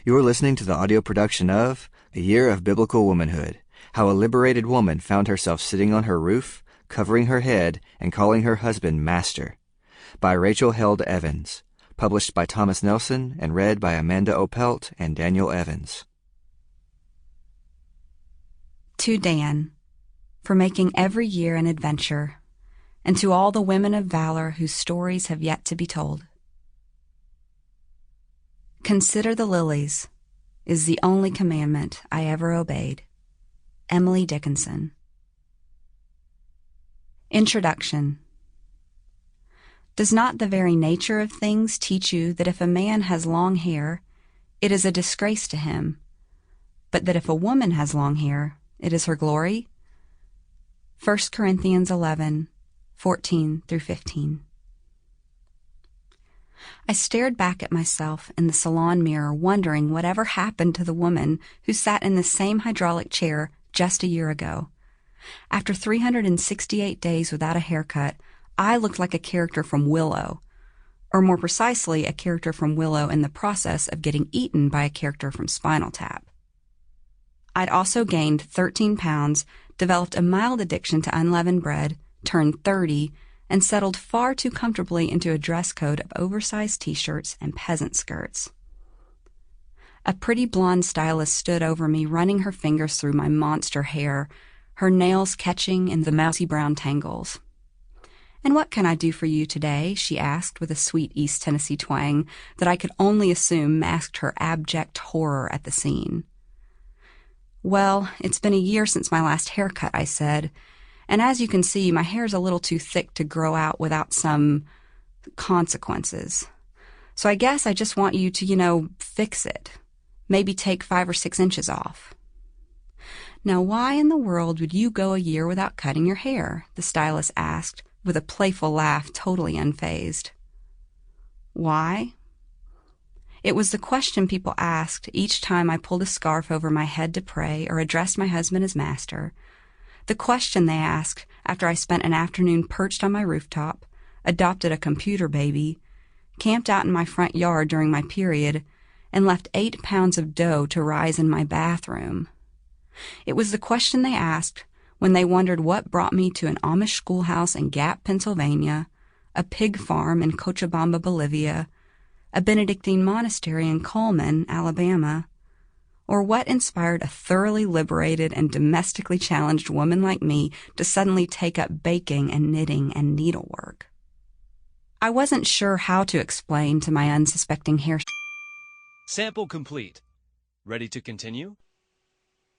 You're listening to the audio production of A Year of Biblical Womanhood, How a Liberated Woman Found Herself Sitting on Her Roof, Covering Her Head, and Calling Her Husband Master, by Rachel Held Evans, published by Thomas Nelson and read by Amanda Opelt and Daniel Evans. To Dan, for making every year an adventure, and to all the women of valor whose stories have yet to be told. Consider the lilies is the only commandment I ever obeyed. Emily Dickinson. Introduction. Does not the very nature of things teach you that if a man has long hair, it is a disgrace to him, but that if a woman has long hair, it is her glory? 1 Corinthians 11:14-15. I stared back at myself in the salon mirror, wondering whatever happened to the woman who sat in the same hydraulic chair just a year ago. After 368 days without a haircut, I looked like a character from Willow, or more precisely, a character from Willow in the process of getting eaten by a character from Spinal Tap. I'd also gained 13 pounds, developed a mild addiction to unleavened bread, turned 30, and settled far too comfortably into a dress code of oversized t-shirts and peasant skirts. A pretty blonde stylist stood over me, running her fingers through my monster hair, her nails catching in the mousy brown tangles. "And what can I do for you today?" she asked with a sweet East Tennessee twang that I could only assume masked her abject horror at the scene. "Well, it's been a year since my last haircut," I said, "and as you can see, my hair's a little too thick to grow out without some consequences. So I guess I just want you to, fix it. Maybe take 5 or 6 inches off." "Now, why in the world would you go a year without cutting your hair?" the stylist asked, with a playful laugh, totally unfazed. Why? It was the question people asked each time I pulled a scarf over my head to pray or addressed my husband as master. The question they asked after I spent an afternoon perched on my rooftop, adopted a computer baby, camped out in my front yard during my period, and left 8 pounds of dough to rise in my bathroom. It was the question they asked when they wondered what brought me to an Amish schoolhouse in Gap, Pennsylvania, a pig farm in Cochabamba, Bolivia, a Benedictine monastery in Cullman, Alabama, or what inspired a thoroughly liberated and domestically challenged woman like me to suddenly take up baking and knitting and needlework. I wasn't sure how to explain to my unsuspecting hair. Sample complete. Ready to continue?